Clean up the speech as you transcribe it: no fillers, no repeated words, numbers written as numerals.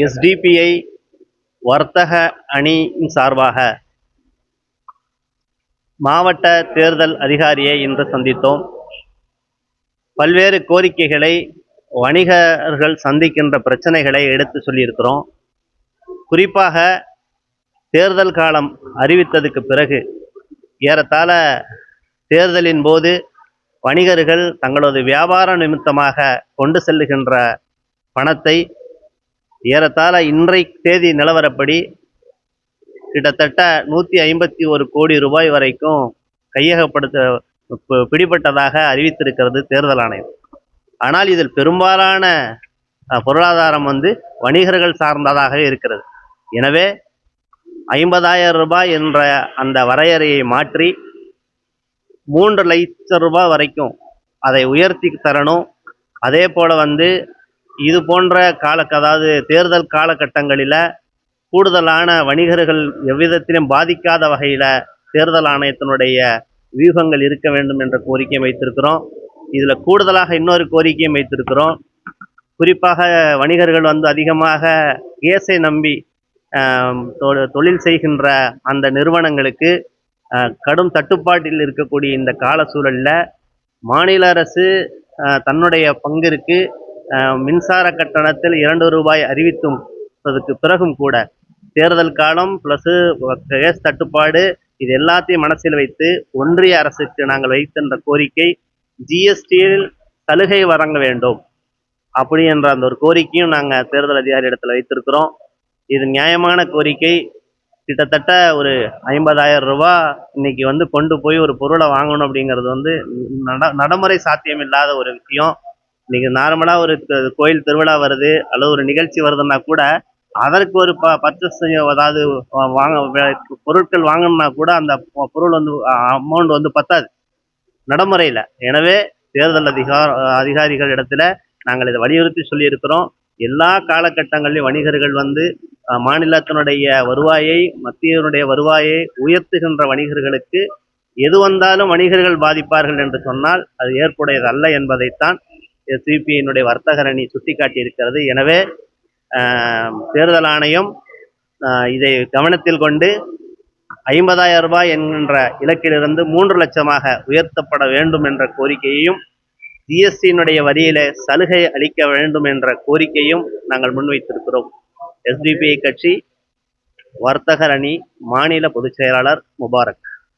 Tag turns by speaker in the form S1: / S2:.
S1: SDPI வர்த்தக அணியின் சார்பாக மாவட்ட தேர்தல் அதிகாரியை இன்று சந்தித்தோம். பல்வேறு கோரிக்கைகளை, வணிகர்கள் சந்திக்கின்ற பிரச்சனைகளை எடுத்து சொல்லியிருக்கிறோம். குறிப்பாக தேர்தல் காலம் அறிவித்ததுக்கு பிறகு ஏறத்தாழ தேர்தலின் போது வணிகர்கள் தங்களது வியாபார நிமித்தமாக கொண்டு செல்லுகின்ற பணத்தை ஏறத்தாழ இன்றைய தேதி நிலவரப்படி கிட்டத்தட்ட 151 கோடி ரூபாய் வரைக்கும் பிடிபட்டதாக அறிவித்திருக்கிறது தேர்தல் ஆணையம். ஆனால் இதில் பெரும்பாலான பொருளாதாரம் வணிகர்கள் சார்ந்ததாக இருக்கிறது. எனவே 50,000 ரூபாய் என்ற அந்த வரையறையை மாற்றி 3 லட்சம் ரூபாய் வரைக்கும் அதை உயர்த்தி தரணும். அதே போல் இது போன்ற அதாவது தேர்தல் காலகட்டங்களில் கூடுதலான வணிகர்கள் எவ்விதத்திலும் பாதிக்காத வகையில் தேர்தல் ஆணையத்தினுடைய வியூகங்கள் இருக்க வேண்டும் என்ற கோரிக்கையை வைத்திருக்கிறோம். இதில் கூடுதலாக இன்னொரு கோரிக்கையும் வைத்திருக்கிறோம். குறிப்பாக வணிகர்கள் அதிகமாக கேஸை நம்பி தொழில் செய்கின்ற அந்த நிறுவனங்களுக்கு கடும் தட்டுப்பாட்டில் இருக்கக்கூடிய இந்த கால சூழலில் மாநில அரசு தன்னுடைய பங்கிற்கு மின்சார கட்டணத்தில் 2 ரூபாய் அறிவித்ததுக்கு பிறகும் கூட தேர்தல் காலம் ப்ளஸ் கேஸ் தட்டுப்பாடு இது எல்லாத்தையும் மனசில் வைத்து ஒன்றிய அரசுக்கு நாங்கள் வைக்கின்ற கோரிக்கை ஜிஎஸ்டியில் சலுகை வழங்க வேண்டும் அப்படி என்ற அந்த ஒரு கோரிக்கையும் நாங்கள் தேர்தல் அதிகாரி இடத்துல வைத்திருக்கிறோம். இது நியாயமான கோரிக்கை. கிட்டத்தட்ட ஒரு 50,000 ரூபாய் இன்னைக்கு கொண்டு போய் ஒரு பொருளை வாங்கணும் அப்படிங்கிறது நடைமுறை சாத்தியம் இல்லாத ஒரு விஷயம். இன்னைக்கு நார்மலாக ஒரு கோயில் திருவிழா வருது அல்லது ஒரு நிகழ்ச்சி வருதுன்னா கூட அதற்கு ஒரு பர்ச்சேஸ் அதாவது பொருட்கள் வாங்கணும்னா கூட அந்த பொருள் அமௌண்ட் பத்தாது நடைமுறையில். எனவே தேர்தல் அதிகாரிகள் இடத்துல நாங்கள் இதை வலியுறுத்தி சொல்லியிருக்கிறோம். எல்லா காலகட்டங்களிலும் வணிகர்கள் மாநிலத்தினுடைய வருவாயை, மத்தியனுடைய வருவாயை உயர்த்துகின்ற வணிகர்களுக்கு எது வந்தாலும் வணிகர்கள் பாதிப்பார்கள் என்று சொன்னால் அது ஏற்புடையது அல்ல என்பதைத்தான் சிபிஐனுடைய வர்த்தக அணி சுட்டிக்காட்டி இருக்கிறது. எனவே தேர்தல் ஆணையம் இதை கவனத்தில் கொண்டு 50,000 ரூபாய் என்கின்ற இலக்கிலிருந்து 3 லட்சமாக உயர்த்தப்பட வேண்டும் என்ற கோரிக்கையையும், ஜிஎஸ்டியினுடைய வரியில சலுகை அளிக்க வேண்டும் என்ற கோரிக்கையும் நாங்கள் முன்வைத்திருக்கிறோம். எஸ்டிபிஐ கட்சி வர்த்தகர் அணி மாநில பொதுச் செயலாளர் முபாரக்.